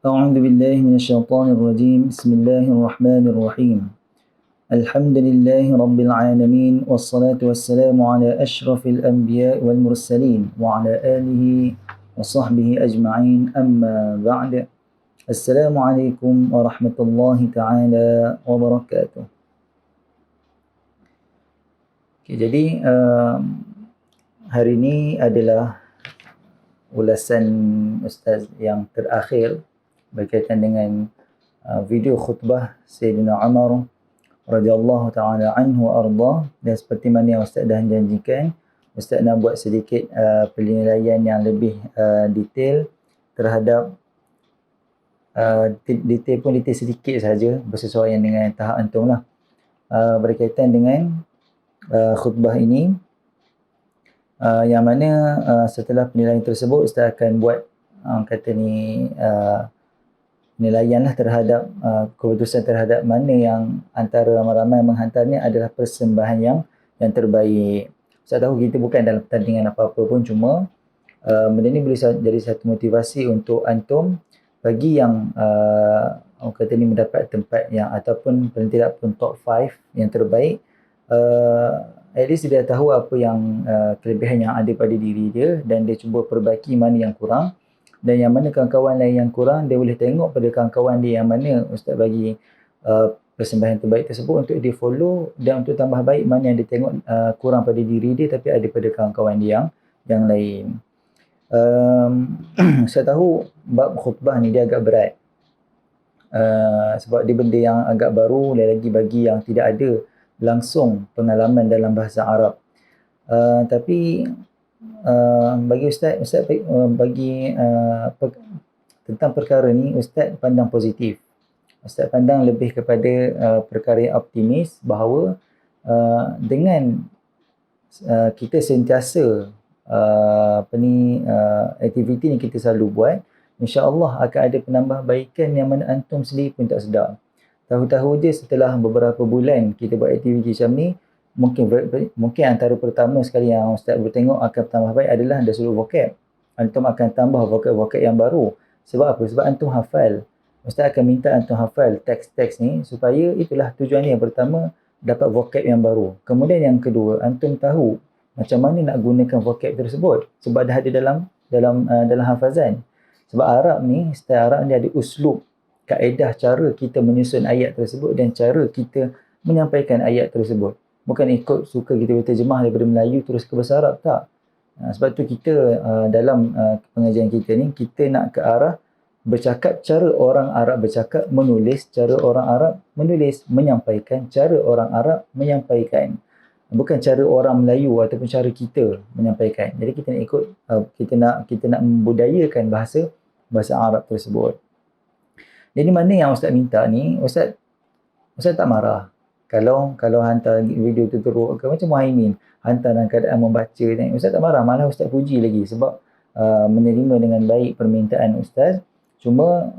أعوذ بالله من الشيطان الرجيم بسم الله الرحمن الرحيم الحمد لله رب العالمين والصلاة والسلام على أشرف الأنبياء والمرسلين وعلى آله وصحبه أجمعين أما بعد السلام عليكم ورحمة الله تعالى وبركاته. Okay, jadi hari ini adalah ulasan Ustaz yang terakhir berkaitan dengan video khutbah Sayyidina Umar radhiyallahu ta'ala anhu wa ardah, dan seperti mana yang Ustaz dah janjikan, Ustaz nak buat sedikit penilaian yang lebih detail terhadap detail sedikit saja bersesuaian dengan tahap antum lah, berkaitan dengan khutbah ini, yang mana setelah penilaian tersebut Ustaz akan buat penilaian lah terhadap keputusan terhadap mana yang antara ramai-ramai yang menghantarnya adalah persembahan yang terbaik. Ustaz tahu kita bukan dalam pertandingan apa-apa pun, cuma benda ni boleh jadi satu motivasi untuk antum bagi yang orang kata ni mendapat tempat yang ataupun paling tidak pun top 5 yang terbaik, at least dia tahu apa yang kelebihan yang ada pada diri dia dan dia cuba perbaiki mana yang kurang, dan yang mana kawan-kawan lain yang kurang dia boleh tengok pada kawan-kawan dia yang mana Ustaz bagi persembahan terbaik tersebut untuk dia follow, dan untuk tambah baik mana yang dia tengok kurang pada diri dia tapi ada pada kawan-kawan dia yang lain. Saya tahu bab khutbah ni dia agak berat, sebab dia benda yang agak baru, lagi bagi yang tidak ada langsung pengalaman dalam bahasa Arab. Tapi bagi Ustaz bagi tentang perkara ni, Ustaz pandang positif. Ustaz pandang lebih kepada perkara yang optimis, bahawa dengan kita sentiasa aktiviti ni kita selalu buat, insya-Allah akan ada penambahbaikan yang mana antum sendiri pun tak sedar. Tahu-tahu je setelah beberapa bulan kita buat aktiviti macam ni, mungkin antara pertama sekali yang Ustaz bertengok akan bertambah baik adalah dari sudut vocab. Antum akan tambah vocab-vocab yang baru. Sebab apa? Sebab antum hafal. Ustaz akan minta antum hafal teks-teks ni supaya itulah tujuannya. Yang pertama, dapat vocab yang baru. Kemudian yang kedua, antum tahu macam mana nak gunakan vocab tersebut sebab dah ada dalam hafazan. Sebab Arab ni, style Arab ni ada uslub, kaedah cara kita menyusun ayat tersebut dan cara kita menyampaikan ayat tersebut. Bukan ikut suka kita berterjemah daripada Melayu terus ke bahasa Arab, tak. Sebab tu kita dalam pengajian kita ni, kita nak ke arah bercakap cara orang Arab bercakap, menulis cara orang Arab menulis, menyampaikan cara orang Arab menyampaikan. Bukan cara orang Melayu ataupun cara kita menyampaikan. Jadi kita nak ikut, kita nak membudayakan bahasa Arab tersebut. Jadi mana yang Ustaz minta ni, Ustaz tak marah. Kalau hantar video tu teruk ke, macam Muhaimin hantar dalam keadaan membaca ni, Ustaz tak marah, malah Ustaz puji lagi sebab menerima dengan baik permintaan Ustaz. Cuma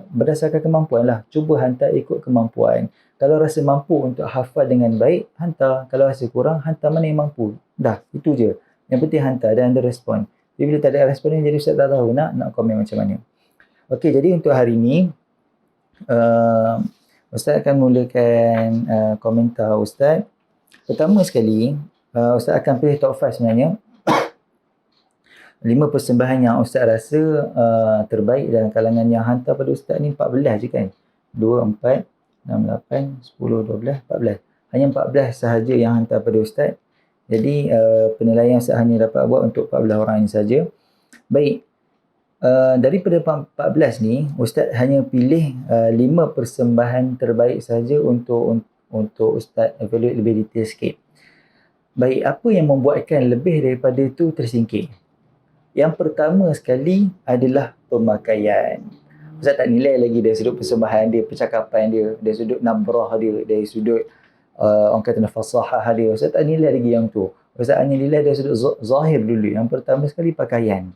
berdasarkan kemampuan lah, cuba hantar ikut kemampuan. Kalau rasa mampu untuk hafal dengan baik, hantar. Kalau rasa kurang, hantar mana yang mampu. Dah, itu je. Yang penting hantar dan ada respon. Jadi bila tak ada respon ni, jadi Ustaz tak tahu nak komen macam mana. Okey, jadi untuk hari ni Ustaz akan mulakan komentar Ustaz. Pertama sekali, Ustaz akan pilih top 5 sebenarnya. 5 persembahan yang Ustaz rasa terbaik dalam kalangan yang hantar pada Ustaz ni. 14 je kan? 2, 4, 6, 8, 10, 12, 14. Hanya 14 sahaja yang hantar pada Ustaz. Jadi penilaian Ustaz hanya dapat buat untuk 14 orang ini saja. Baik. Daripada 14 ni, Ustaz hanya pilih 5 persembahan terbaik saja untuk Ustaz evaluate lebih detail sikit. Baik, apa yang membuatkan lebih daripada itu tersingkir? Yang pertama sekali adalah pemakaian. Ustaz tak nilai lagi dari sudut persembahan dia, percakapan dia, dari sudut nabrah dia, dari sudut orang kata fasahah dia. Ustaz tak nilai lagi yang tu. Ustaz hanya nilai dari sudut zahir dulu. Yang pertama sekali pakaian.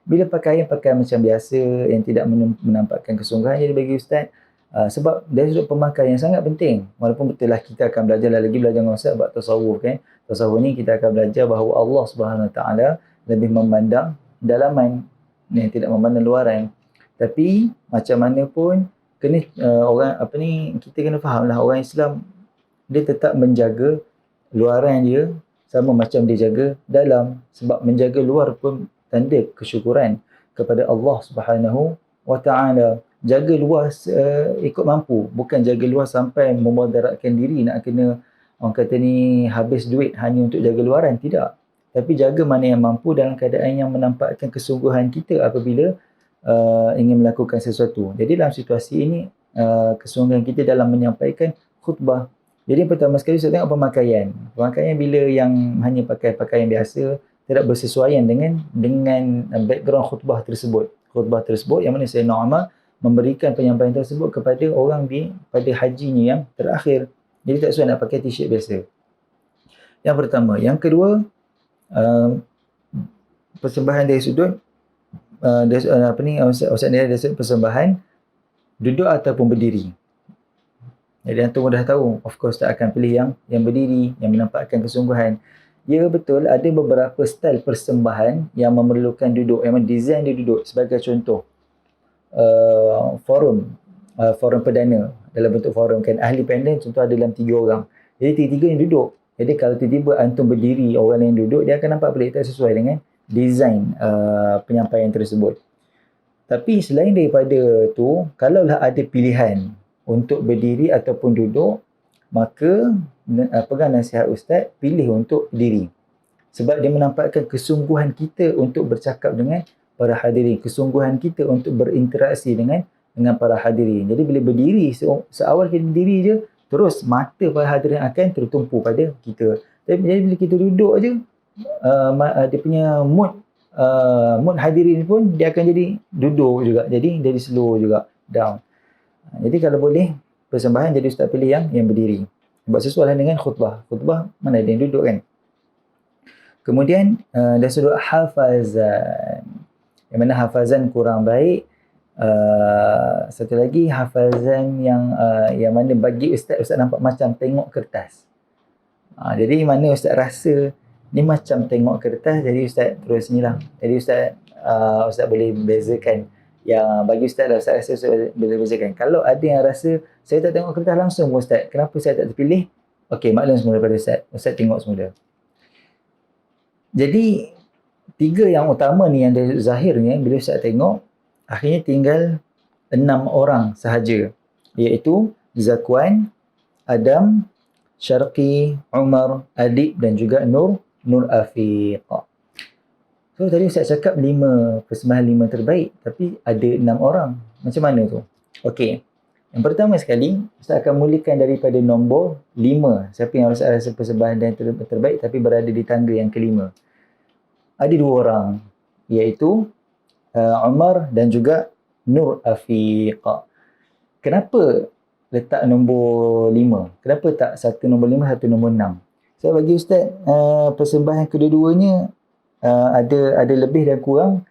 Bila pakaian macam biasa yang tidak menampakkan kesungguhan, jadi bagi Ustaz Sebab dari sudut pemakaian yang sangat penting. Walaupun betul lah kita akan belajar dengan Ustaz buat tasawuf kan. Tasawuf ni kita akan belajar bahawa Allah Subhanahu Wa Taala lebih memandang dalaman yang tidak memandang luaran. Tapi macam mana pun kena kita kena faham lah, orang Islam dia tetap menjaga luaran dia sama macam dia jaga dalam. Sebab menjaga luar pun tanda kesyukuran kepada Allah Subhanahu wa taala. Jaga luar ikut mampu, bukan jaga luar sampai memudaratkan diri, nak kena orang kata ni habis duit hanya untuk jaga luaran, tidak. Tapi jaga mana yang mampu dalam keadaan yang menampakkan kesungguhan kita apabila ingin melakukan sesuatu. Jadi dalam situasi ini kesungguhan kita dalam menyampaikan khutbah. Jadi pertama sekali saya tengok pemakaian. Pemakaian bila yang hanya pakai pakaian biasa, tidak bersesuaian dengan background khutbah tersebut. Khutbah tersebut yang mana Sayyidina Umar memberikan penyampaian tersebut kepada orang pada hajinya yang terakhir. Jadi tak sesuai nak pakai t-shirt biasa. Yang pertama. Yang kedua, persembahan dari sudut Ustaz ni ada persembahan duduk ataupun berdiri. Jadi antum dah tahu, of course tak akan pilih yang berdiri, yang menampakkan kesungguhan. Ya betul, ada beberapa style persembahan yang memerlukan duduk, yang design dia duduk. Sebagai contoh, forum perdana dalam bentuk forum kan, ahli panel contoh ada dalam 3 orang. Jadi tiga-tiga yang duduk. Jadi kalau tiba-tiba antum berdiri, orang lain duduk, dia akan nampak pelik, tak sesuai dengan design penyampaian tersebut. Tapi selain daripada tu, kalaulah ada pilihan untuk berdiri ataupun duduk, maka pegang nasihat Ustaz, pilih untuk berdiri. Sebab dia menampakkan kesungguhan kita untuk bercakap dengan para hadirin, kesungguhan kita untuk berinteraksi dengan para hadirin. Jadi bila berdiri, seawal kita berdiri je, terus mata para hadirin akan tertumpu pada kita. Jadi bila kita duduk je, dia punya mood hadirin pun dia akan jadi duduk juga, jadi slow juga, down. Jadi kalau boleh persembahan, jadi Ustaz pilih yang berdiri. Sebab sesuai dengan khutbah. Khutbah mana ada yang duduk kan. Kemudian dari sudut hafazan, yang mana hafazan kurang baik. Satu lagi hafazan yang mana bagi Ustaz nampak macam tengok kertas. Jadi mana Ustaz rasa ni macam tengok kertas, jadi Ustaz terus ni lah. Jadi Ustaz boleh bezakan. Yang bagi Ustaz lah, saya rasa Ustaz boleh bezakan. Kalau ada yang rasa saya tak tengok kertas langsung Ustaz, kenapa saya tak terpilih? Okey, maklum semula pada Ustaz. Ustaz tengok semula. Jadi 3 yang utama ni yang zahirnya bila Ustaz tengok, akhirnya tinggal 6 orang sahaja, iaitu Zakwan, Adam, Syarqi, Umar, Adib dan juga Nur Afiq. So tadi Ustaz cakap 5 persembahan 5 terbaik, tapi ada 6 orang. Macam mana tu? Okey. Yang pertama sekali, Ustaz akan mulakan daripada nombor 5. Siapa yang Ustaz rasa persembahan dan terbaik tapi berada di tangga yang kelima. Ada 2 orang, iaitu Umar dan juga Nur Afiq. Kenapa letak nombor 5? Kenapa tak satu nombor 5, satu nombor 6? So bagi Ustaz, persembahan kedua-duanya ada lebih dan kurang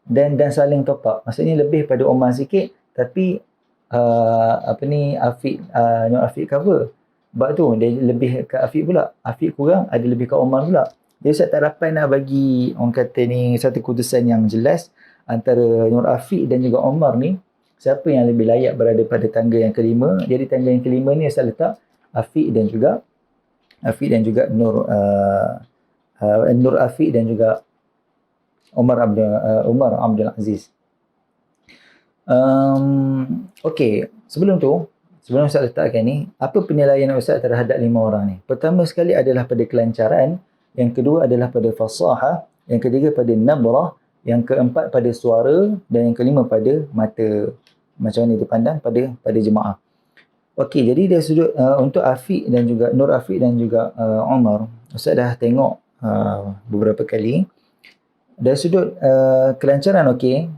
dan saling top up. Maksudnya lebih pada Umar sikit, tapi Nur Afiq cover. Sebab tu dia lebih ke Afiq pula. Afiq kurang, ada lebih ke Umar pula. Jadi Ustaz tak dapat nak bagi orang kata ni satu keputusan yang jelas antara Nur Afiq dan juga Umar ni, siapa yang lebih layak berada pada tangga yang kelima. Jadi tangga yang kelima ni Ustaz letak Afiq dan juga Nur Afiq dan juga Umar Abdul Aziz. Okey, sebelum Ustaz letakkan ni, apa penilaian Ustaz terhadap 5 orang ni? Pertama sekali adalah pada kelancaran, yang kedua adalah pada fasahah, yang ketiga pada nabrah, yang keempat pada suara dan yang kelima pada mata. Macam mana dipandang pada jemaah. Okey, jadi dari sudut untuk Afiq dan juga Nur Afiq dan juga Umar, Ustaz dah tengok beberapa kali. Dari sudut kelancaran, okey.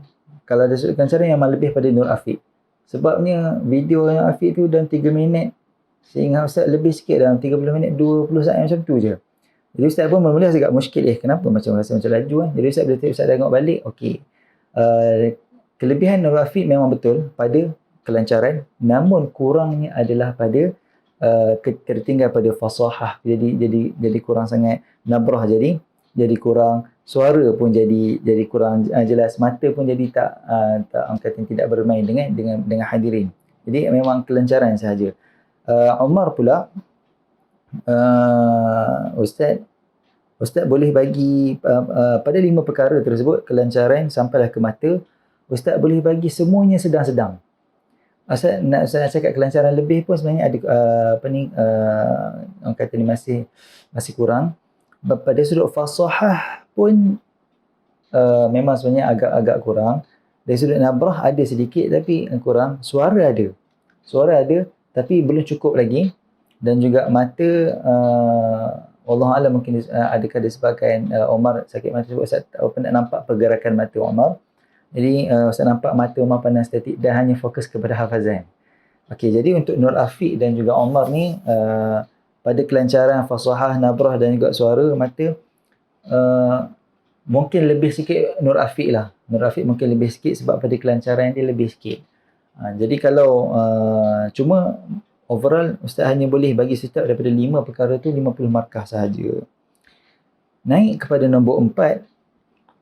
Kalau dari sudut kelancaran yang lebih pada Nur Afiq. Sebabnya video yang Afiq tu dalam 3 minit, sehingga Ustaz lebih sikit dalam 30 minit, 20 saat macam tu je. Jadi Ustaz pun mula-mula agak muskil, kenapa macam rasa macam laju kan. Jadi Ustaz bila Ustaz tengok balik, okey. Kelebihan Nur Afiq memang betul pada kelancaran, namun kurangnya adalah pada tertinggal pada fasahah. Jadi kurang sangat nabrah, jadi kurang suara pun jadi kurang jelas, mata pun jadi tak orang kata tidak bermain dengan hadirin. Jadi memang kelancaran sahaja. Umar pula, Ustaz boleh bagi pada 5 perkara tersebut, kelancaran sampailah ke mata, Ustaz boleh bagi semuanya sedang-sedang. Ustaz nak cakap kelancaran lebih pun sebenarnya ada orang kata ni masih kurang. Pada sudut fasahah pun memang sebenarnya agak kurang. Dari sudut nabrah ada sedikit tapi kurang. Suara ada tapi belum cukup lagi. Dan juga mata, Wallahualam mungkin adakah disebabkan Omar sakit mata sebab Ustaz tak pernah nampak pergerakan mata Omar. Jadi Ustaz nampak mata Omar pandang statik dan hanya fokus kepada hafazan. Okey, jadi untuk Nur Afiq dan juga Omar ni pada kelancaran fasahah, nabrah dan juga suara mata, mungkin lebih sikit Nur Afiq lah. Nur Afiq mungkin lebih sikit sebab pada kelancaran dia lebih sikit. Jadi kalau cuma overall Ustaz hanya boleh bagi setiap daripada 5 perkara tu 50 markah sahaja. Naik kepada nombor 4.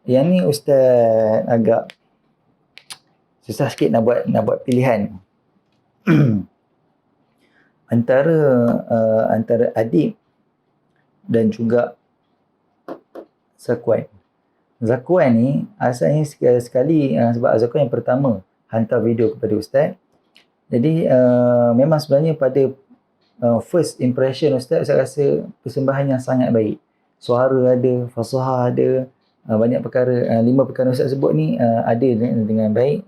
Yang ni Ustaz agak susah sikit nak buat pilihan. antara Adib dan juga Zakwan. Zakwan ni asalnya sekali sebab Zakwan yang pertama hantar video kepada Ustaz. Jadi memang sebenarnya pada first impression Ustaz, saya rasa persembahan yang sangat baik. Suara ada, fasahah ada, banyak perkara, 5 perkara Ustaz sebut ni ada dengan baik.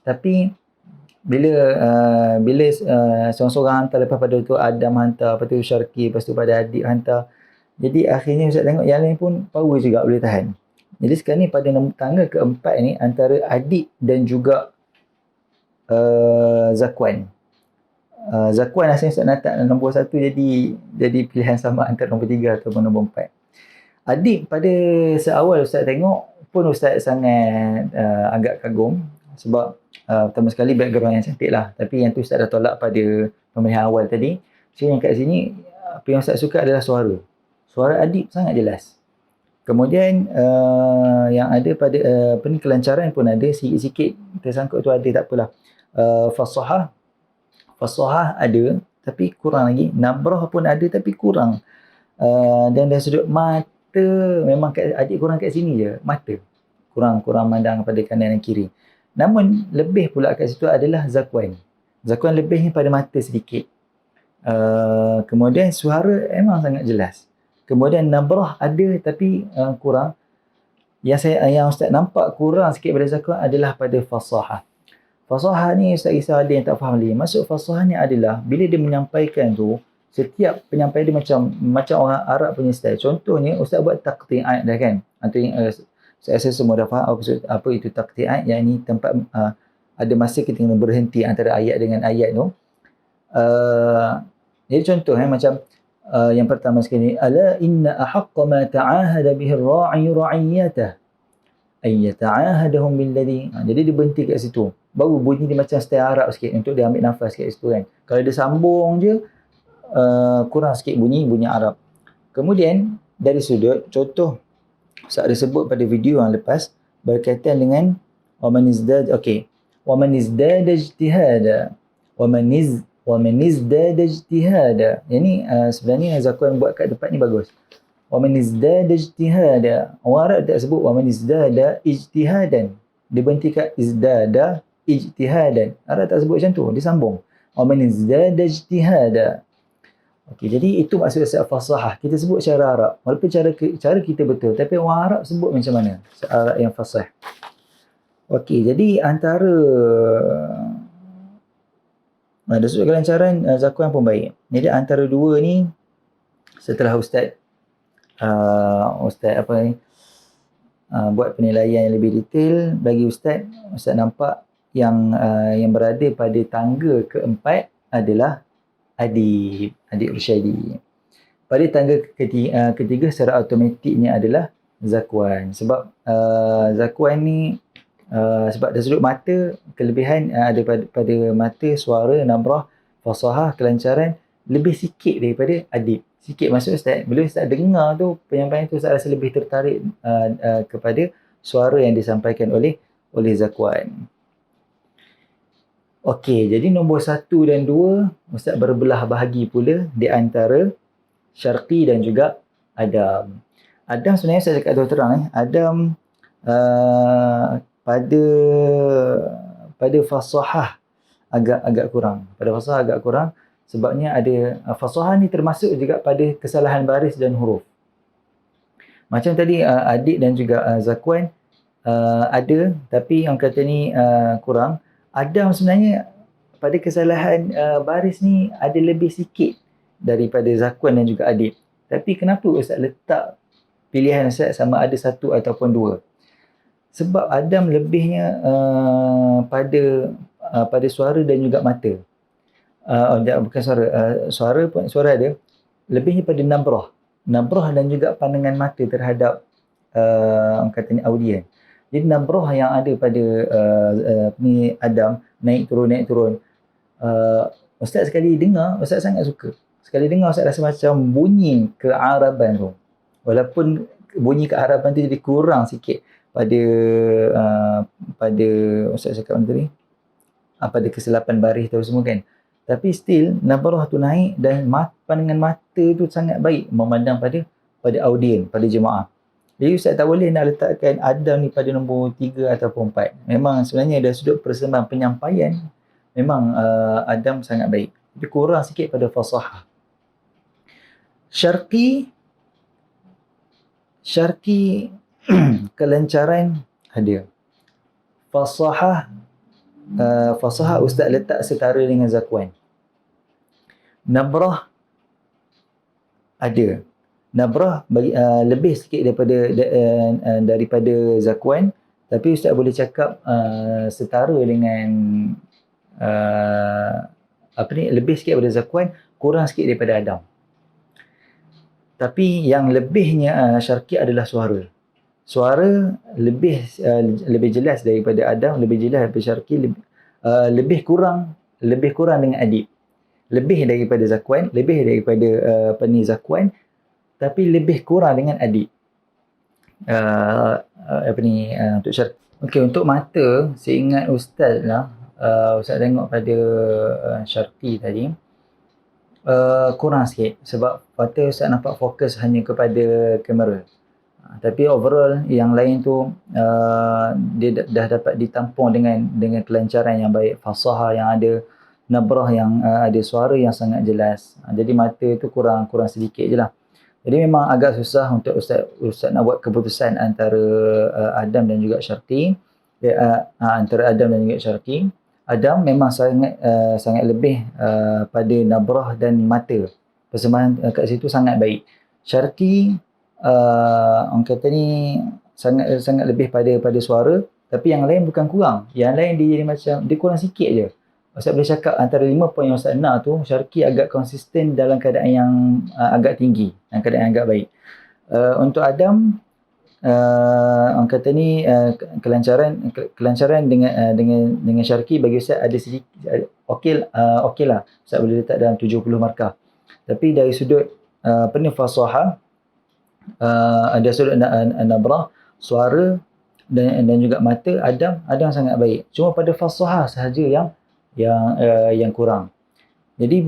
Tapi bila seorang-seorang hantar, lepas pada tu Adam hantar, lepas tu Syarki, lepas tu pada Adib hantar. Jadi akhirnya Ustaz tengok yang lain pun power juga boleh tahan. Jadi sekarang ni pada tangga keempat ni antara Adib dan juga Zakwan. Zakwan asalnya Ustaz nak nombor 1 jadi pilihan sama antara nombor 3 ataupun nombor 4. Adib pada seawal Ustaz tengok pun Ustaz sangat agak kagum sebab pertama sekali background yang cantik lah. Tapi yang tu Ustaz dah tolak pada pemilihan awal tadi. So yang kat sini apa yang Ustaz suka adalah suara. Suara Adib sangat jelas. Kemudian yang ada pada kelancaran pun ada sikit-sikit tersangkut tu ada, tak apalah. Fasahah ada tapi kurang lagi. Nabrah pun ada tapi kurang. Dan dari sudut mata memang Adib kurang kat sini je, mata. Kurang pandang pada kanan dan kiri. Namun lebih pula kat situ adalah Zakwan. Zakwan lebihnya pada mata sedikit. Kemudian suara memang sangat jelas. Kemudian nabrah ada tapi kurang. Yang Ustaz nampak kurang sikit pada Zakwan adalah pada fasahah. Fasahah ni Ustaz risau ada yang tak faham lagi. Maksud fasahah ni adalah bila dia menyampaikan tu, setiap penyampaian dia macam orang Arab punya style. Contohnya Ustaz buat taqti'at dah kan. Saya rasa semua dah faham apa itu taqti'at, yang ini tempat ada masa kita kena berhenti antara ayat dengan ayat tu. Jadi contoh macam yang pertama sekali, ala inna ahaqqa ma ta'ahada bihi ar-ra'i ra'iyatah ay yata'ahadahum billadhi. Jadi dia berhenti kat situ. Baru bunyi dia macam style Arab sikit untuk dia ambil nafas kat situ kan. Kalau dia sambung je kurang sikit bunyi Arab. Kemudian dari sudut contoh Ustaz ada sebut pada video yang lepas berkaitan dengan waman izdada ijtihada waman izdada ijtihada. Yang ni sebenarnya Zakwan buat kat depan ni bagus. Waman izdada ijtihada. Orang Arab tak sebut waman izdada ijtihadan. Dia berhenti kat izdada ijtihadan. Arab tak sebut macam tu, dia sambung. Waman izdada ijtihada. Okey, jadi itu maksud fasahah. Kita sebut cara Arab. Walaupun cara kita betul, tapi orang Arab sebut macam mana? Arab yang fasih. Okey, jadi antara dari sudut kelancaran Zakwan pun baik. Jadi antara dua ni setelah Ustaz buat penilaian yang lebih detail bagi Ustaz nampak yang berada pada tangga keempat adalah Adib Rushaidi. Pada tangga ketiga secara automatiknya adalah Zakwan. Sebab Zakwan ni sebab dari sudut mata kelebihan ada pada mata, suara, nabrah, fasahah, kelancaran lebih sikit daripada Adib. sikit masuk Ustaz. Bila Ustaz dengar tu penyampaian tu, Ustaz rasa lebih tertarik kepada suara yang disampaikan oleh Zakwan. Okey, jadi nombor 1 dan 2 Ustaz berbelah bahagi pula di antara Syarqi dan juga Adam. Adam sebenarnya saya cakap terus terang Adam pada fasahah agak kurang. Pada fasahah agak kurang sebabnya ada fasahah ni termasuk juga pada kesalahan baris dan huruf. Macam tadi Adik dan juga Zakwan ada, tapi yang kata ni kurang. Adam sebenarnya pada kesalahan baris ni ada lebih sikit daripada Zakwan dan juga Adik. Tapi kenapa Ustaz letak pilihan Ustaz sama ada 1 ataupun 2? Sebab Adam lebihnya pada suara dan juga mata. Bukan suara ada, lebihnya pada nabrah dan juga pandangan mata terhadap orang kata ni audien. Jadi nabrah yang ada pada ni Adam naik turun. Ustaz sekali dengar, Ustaz sangat suka. Sekali dengar Ustaz rasa macam bunyi kearaban tu. Walaupun bunyi kearaban tu jadi kurang sikit pada Ustaz cakap tadi, pada kesilapan baris tu semua kan. Tapi still nabrah tu naik dan pandangan mata tu sangat baik memandang pada audien, pada jemaah. Jadi Ustaz tak boleh nak letakkan Adam ni pada nombor 3 ataupun 4. Memang sebenarnya dari sudut persembahan penyampaian, memang Adam sangat baik. Tapi kurang sikit pada fasahah. Syarqi kelancaran ada. Fasahah Ustaz letak setara dengan Zakwan. Nabrah ada. Nabrah lebih sikit daripada Zakwan, tapi Ustaz boleh cakap setara dengan lebih sikit daripada Zakwan, kurang sikit daripada Adam. Tapi yang lebihnya Syarqi adalah suara. Suara lebih jelas daripada Adam, lebih jelas daripada Syarqi, lebih kurang dengan Adib. Lebih daripada Zakwan, lebih daripada Zakwan, tapi lebih kurang dengan Adib. Untuk Syarqi. Okey, untuk mata, saya ingat Ustaz lah, Ustaz tengok pada Syarqi tadi, kurang sikit sebab mata Ustaz nampak fokus hanya kepada kamera. Tapi overall yang lain tu dia dah dapat ditampung dengan kelancaran yang baik, fasahah yang ada, nabrah yang ada suara yang sangat jelas. Jadi mata tu kurang sedikit je lah. Jadi memang agak susah untuk Ustaz nak buat keputusan antara Adam dan juga Syarqi. Antara Adam dan juga Syarqi. Adam memang sangat lebih pada nabrah dan mata. Persembahan kat situ sangat baik. Syarqi orang kata ni sangat lebih pada suara, tapi yang lain bukan kurang. Yang lain dia jadi macam dia kurang sikit je. Ustaz boleh cakap antara 5 poin yang Ustaz nak tu, Syarqi agak konsisten dalam keadaan yang agak tinggi, dalam keadaan yang agak baik. Untuk Adam orang kata ni kelancaran dengan Syarqi bagi Ustaz ada sedikit okey lah. Ustaz boleh letak dalam 70 markah. Tapi dari sudut fasahah, ada sudut nabrah, suara dan juga mata, Adam sangat baik. Cuma pada fasahah sahaja yang kurang. Jadi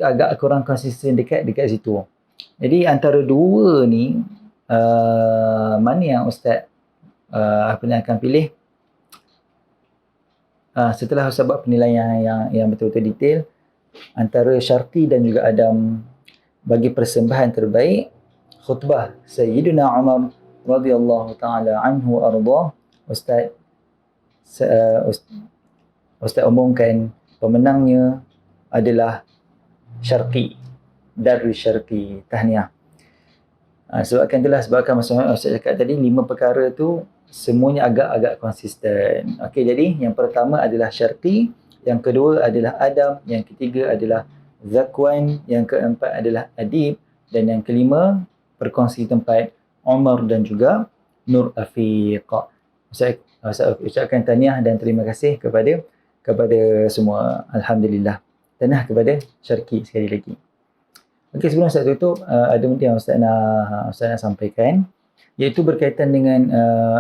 agak kurang konsisten dekat situ. Jadi antara dua ni mana yang Ustaz akan pilih? Setelah Ustaz buat penilaian yang betul-betul detail antara Syarqi dan juga Adam bagi persembahan terbaik, khutbah Sayyidina Umar radhiyallahu taala anhu arda, Ustaz umumkan pemenangnya adalah Syarqi, Darul Syarqi. Tahniah. Sebabkan Ustaz cakap tadi 5 perkara tu semuanya agak konsisten. Okey, jadi yang pertama adalah Syarqi, yang kedua adalah Adam, yang ketiga adalah Zakwan, yang keempat adalah Adib, dan yang kelima berkongsi tempat Umar dan juga Nur Afiq. Saya ucapkan tahniah dan terima kasih kepada semua. Alhamdulillah. Tahniah kepada Syarqi sekali lagi. Okey, sebelum Ustaz tutup, ada benda yang Ustaz nak sampaikan, iaitu berkaitan dengan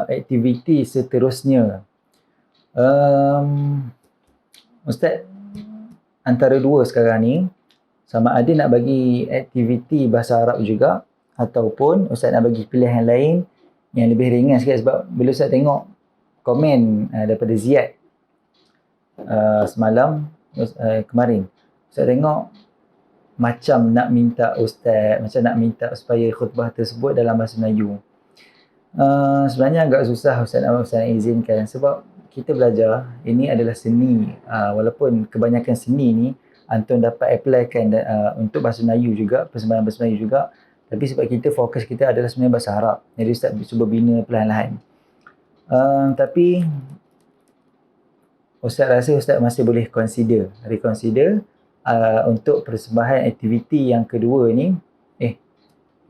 aktiviti seterusnya. Ustaz antara dua sekarang ni, sama ada nak bagi aktiviti bahasa Arab juga, ataupun Ustaz nak bagi pilihan lain yang lebih ringan sikit. Sebab bila Ustaz tengok komen daripada Ziyad semalam, kemarin, Ustaz tengok macam nak minta supaya khutbah tersebut dalam bahasa Melayu. Sebenarnya agak susah Ustaz nak izinkan, sebab kita belajar, ini adalah seni. Walaupun kebanyakan seni ni antum dapat applykan untuk bahasa Melayu juga, persembahan bahasa Melayu juga, tapi sebab kita fokus kita adalah sebenarnya bahasa Arab, jadi Ustaz cuba bina perlahan-lahan. Tapi Ustaz rasa Ustaz masih boleh reconsider untuk persembahan aktiviti yang kedua ni.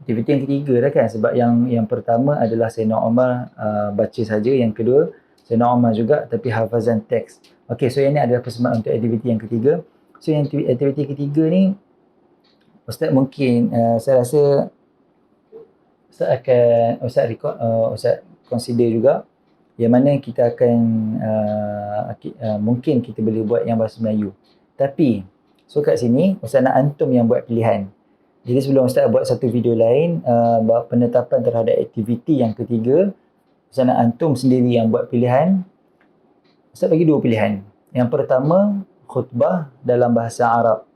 Aktiviti yang ketiga dah kan, sebab yang pertama adalah Sayyidina Umar baca saja, yang kedua Sayyidina Umar juga tapi hafazan teks. Okey, so yang ni adalah persembahan untuk aktiviti yang ketiga. So yang aktiviti ketiga ni, Ustaz mungkin saya rasa Ustaz consider juga yang mana kita akan mungkin kita boleh buat yang bahasa Melayu. Tapi so kat sini Ustaz nak antum yang buat pilihan. Jadi sebelum Ustaz buat satu video lain penetapan terhadap aktiviti yang ketiga, Ustaz nak antum sendiri yang buat pilihan. Ustaz bagi dua pilihan. Yang pertama, khutbah dalam bahasa Arab.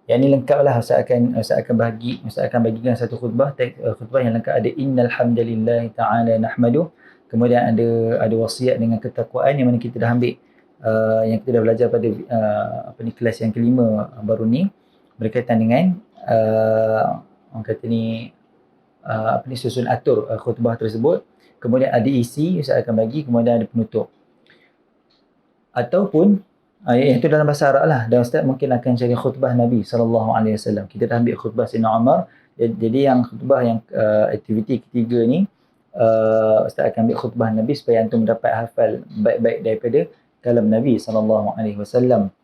Yang ni lengkap lah. Ustaz akan bagikan satu khutbah yang lengkap. Ada innal hamdalillah ta'ala nahmaduh. Kemudian ada wasiat dengan ketakwaan, yang mana kita dah ambil yang kita dah belajar pada kelas yang kelima baru ni, berkaitan dengan orang kata ni susun atur khutbah tersebut. Kemudian ada isi Ustaz akan bagi, kemudian ada penutup. Ataupun yang itu dalam bahasa Arab lah, dan Ustaz mungkin akan cari khutbah Nabi SAW. Kita dah ambil khutbah Sayyidina Umar, jadi yang khutbah yang aktiviti ketiga ni, Ustaz akan ambil khutbah Nabi supaya antum dapat hafal baik-baik daripada kalam Nabi SAW.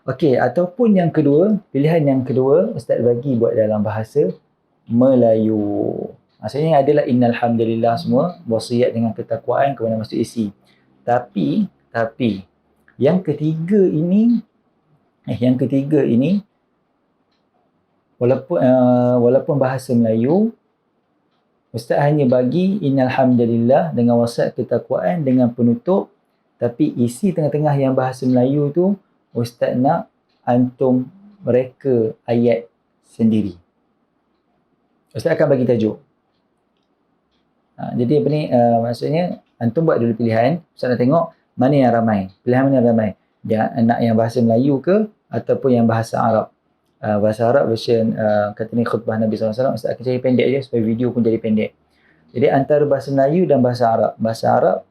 Okey, ataupun yang kedua, pilihan yang kedua, Ustaz bagi buat dalam bahasa Melayu. Maksudnya adalah innal hamdalillah semua, wasiat dengan ketakwaan, kemudian masuk isi. Tapi yang ketiga ini walaupun bahasa Melayu, Ustaz hanya bagi innal hamdalillah dengan wasiat ketakwaan dengan penutup, tapi isi tengah-tengah yang bahasa Melayu tu Ustaz nak antum mereka ayat sendiri. Ustaz akan bagi tajuk. Jadi apa ni, maksudnya antum buat dulu pilihan. Ustaz nak tengok mana yang ramai, pilihan mana yang ramai. Nak yang bahasa Melayu ke ataupun yang bahasa Arab. Bahasa Arab version kata ni khutbah Nabi SAW, Ustaz akan cari pendek je supaya video pun jadi pendek. Jadi antara bahasa Melayu dan bahasa Arab. Bahasa Arab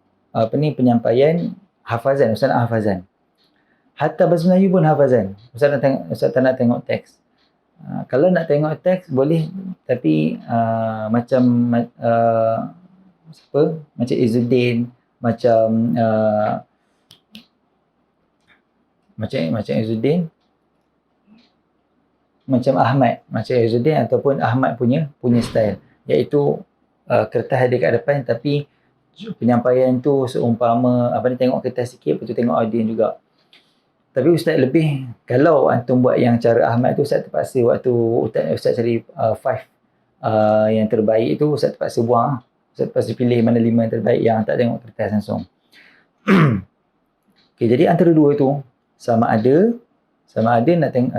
penyampaian hafazan, Ustaz nak hafazan. Hatta bahasa Melayu pun hafazan. Ustaz tak nak tengok teks. Kalau nak tengok teks boleh, tapi macam Izzuddin, macam Izzuddin, macam Izzuddin ataupun Ahmad punya style, iaitu kertas ada kat depan tapi penyampaian tu seumpama tengok kertas sikit, lepas tu tengok audience juga. Tapi Ustaz lebih, kalau antum buat yang cara Ahmad tu, Ustaz terpaksa waktu Ustaz cari 5 yang terbaik tu, Ustaz terpaksa buang. Ustaz terpaksa pilih mana 5 yang terbaik yang tak tengok kertas langsung. Okay, jadi antara dua tu sama ada nak tengok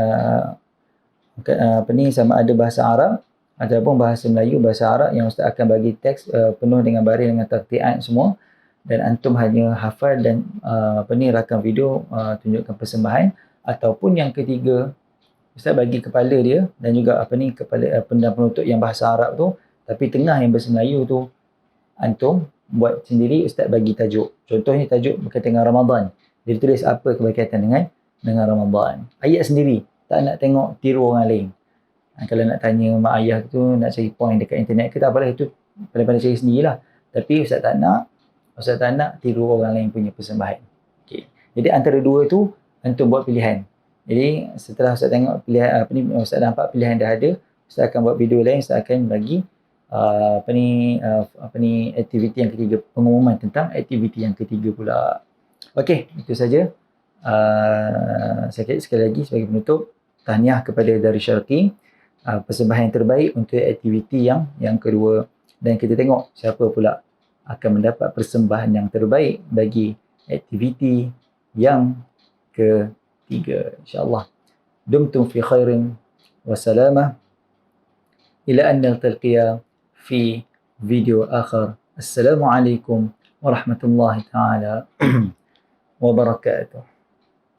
sama ada bahasa Arab ataupun bahasa Melayu. Bahasa Arab yang Ustaz akan bagi teks penuh dengan baris dengan tartian semua, dan antum hanya hafal dan rakam video tunjukkan persembahan. Ataupun yang ketiga, Ustaz bagi kepala dia dan juga kepala penutup yang bahasa Arab tu, tapi tengah yang bahasa Melayu tu antum buat sendiri. Ustaz bagi tajuk, contohnya tajuk berkaitan dengan Ramadan, dia tulis apa berkaitan dengan Ramadan, ayat sendiri, tak nak tengok tiru orang lain. Kalau nak tanya mak ayah tu, nak cari point dekat internet ke, tak apalah, itu pandai-pandai cari sendirilah. Tapi Ustaz tak nak tiru orang lain punya persembahan. Okay. Jadi antara dua tu antum buat pilihan. Jadi setelah Ustaz tengok pilihan Ustaz nampak pilihan dah ada, Ustaz akan buat video lain, Ustaz akan bagi aktiviti yang ketiga, pengumuman tentang aktiviti yang ketiga pula. Okey, itu saja. Sekali lagi sebagai penutup, tahniah kepada Darul Syarqi, persembahan yang terbaik untuk aktiviti yang kedua, dan kita tengok siapa pula akan mendapat persembahan yang terbaik bagi aktiviti yang ketiga, insya-Allah. Dumtum fi khairin wa salamah ila an naltaqiya fi video akhar. Assalamualaikum warahmatullahi taala wabarakatuh.